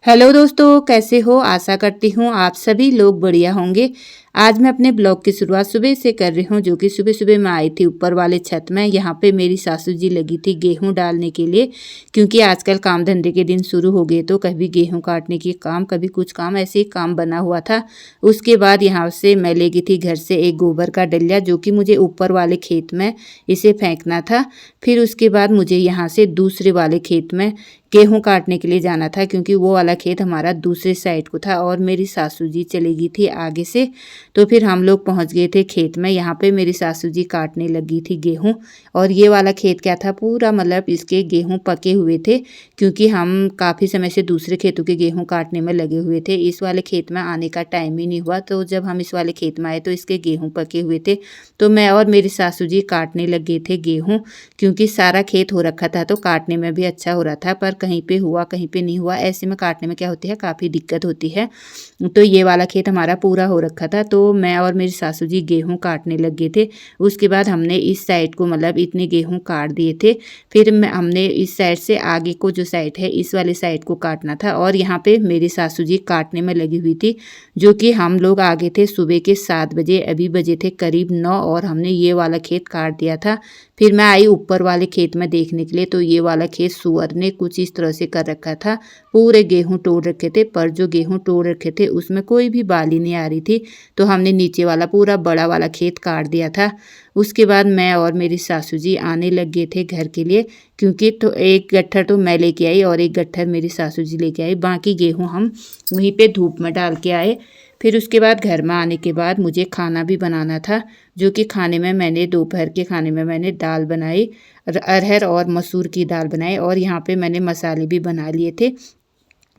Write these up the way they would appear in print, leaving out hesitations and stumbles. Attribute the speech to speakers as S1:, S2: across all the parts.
S1: Hello दोस्तों, कैसे हो? आशा करती हूँ आप सभी लोग बढ़िया होंगे। आज मैं अपने ब्लॉग की शुरुआत सुबह से कर रही हूँ, जो कि सुबह सुबह मैं आई थी ऊपर वाले छत में। यहाँ पे मेरी सासू जी लगी थी गेहूं डालने के लिए, क्योंकि आजकल काम धंधे के दिन शुरू हो गए। तो कभी गेहूं काटने की काम, कभी कुछ काम, ऐसे ही काम बना हुआ था। उसके बाद यहाँ से मैं ले गई थी घर से एक गोबर का डलिया, जो कि मुझे ऊपर वाले खेत में इसे फेंकना था। फिर उसके बाद मुझे यहाँ से दूसरे वाले खेत में गेहूं काटने के लिए जाना था, क्योंकि वो वाला खेत हमारा दूसरे साइड को था और मेरी सासू जी चली गई थी आगे से। तो फिर हम लोग पहुंच गए थे खेत में। यहाँ पे मेरी सासू जी काटने लगी थी गेहूं। और ये वाला खेत क्या था, पूरा मतलब इसके गेहूं पके हुए थे, क्योंकि हम काफ़ी समय से दूसरे खेतों के गेहूं काटने में लगे हुए थे। इस वाले खेत में आने का टाइम ही नहीं हुआ, तो जब हम इस वाले खेत में आए तो इसके गेहूँ पके हुए थे। तो मैं और मेरी सासू जी काटने लगे थे गेहूँ, क्योंकि सारा खेत हो रखा था तो काटने में भी अच्छा हो रहा था। पर कहीं पे हुआ, कहीं पे नहीं हुआ। ऐसे में काटने में क्या होती है, काफ़ी दिक्कत होती है। तो ये वाला खेत हमारा पूरा हो रखा था, तो मैं और मेरी सासू जी गेहूँ काटने लग गए थे। उसके बाद हमने इस साइड को मतलब इतने गेहूँ काट दिए थे। फिर हमने इस साइड से आगे को जो साइड है, इस वाले साइड को काटना था। और यहाँ पे मेरी सासू जी काटने में लगी हुई थी, जो कि हम लोग आगे थे सुबह के 7 बजे, अभी बजे थे करीब 9, और हमने ये वाला खेत काट दिया था। फिर मैं आई ऊपर वाले खेत में देखने के लिए, तो ये वाला खेत सुअर ने कुछ इस तरह से कर रखा था। पूरे गेहूं तोड़ रखे थे, पर जो गेहूं तोड़ रखे थे उसमें कोई भी बाली नहीं आ रही थी। तो हमने नीचे वाला पूरा बड़ा वाला खेत काट दिया था। उसके बाद मैं और मेरी सासू जी आने लग गए थे घर के लिए, क्योंकि तो एक गट्ठर तो मैं लेके आई और एक गट्ठर मेरी सासू जी लेके आई। बाकी गेहूँ हम वहीं पे धूप में डाल के आए। फिर उसके बाद घर में आने के बाद मुझे खाना भी बनाना था, जो कि खाने में मैंने दोपहर के खाने में मैंने दाल बनाई, अरहर और मसूर की दाल बनाई, और यहाँ पे मैंने मसाले भी बना लिए थे।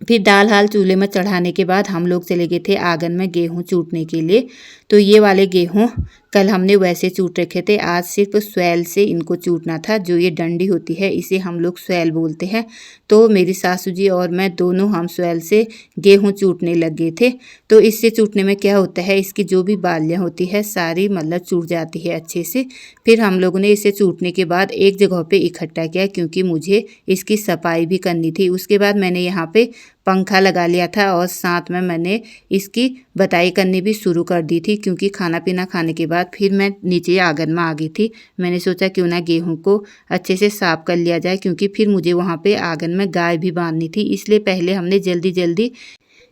S1: फिर दाल हाल चूल्हे में चढ़ाने के बाद हम लोग चले गए थे आंगन में गेहूं चूटने के लिए। तो ये वाले गेहूं कल हमने वैसे चूट रखे थे, आज सिर्फ स्वैल से इनको चूटना था। जो ये डंडी होती है इसे हम लोग स्वैल बोलते हैं। तो मेरी सासू जी और मैं दोनों हम स्वैल से गेहूं चूटने लग गए थे। तो इससे चूटने में क्या होता है, इसकी जो भी बालियाँ होती है सारी मतलब चूट जाती है अच्छे से। फिर हम लोगों ने इसे चूटने के बाद एक जगह पे इकट्ठा किया, क्योंकि मुझे इसकी सफाई भी करनी थी। उसके बाद मैंने यहाँ पे पंखा लगा लिया था, और साथ में मैंने इसकी बटाई करनी भी शुरू कर दी थी, क्योंकि खाना पीना खाने के बाद फिर मैं नीचे आंगन में आ गई थी। मैंने सोचा क्यों ना गेहूं को अच्छे से साफ कर लिया जाए, क्योंकि फिर मुझे वहाँ पे आंगन में गाय भी बांधनी थी। इसलिए पहले हमने जल्दी जल्दी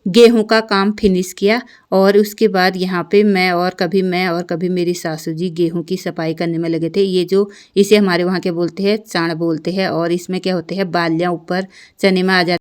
S1: गेहूं का काम फिनिश किया। और उसके बाद यहाँ पे मैं और कभी मेरी सासू जी गेहूं की सफाई करने में लगे थे। ये जो इसे हमारे वहाँ के बोलते हैं चाण बोलते हैं, और इसमें क्या होते हैं, बालियाँ ऊपर चने में आ जाती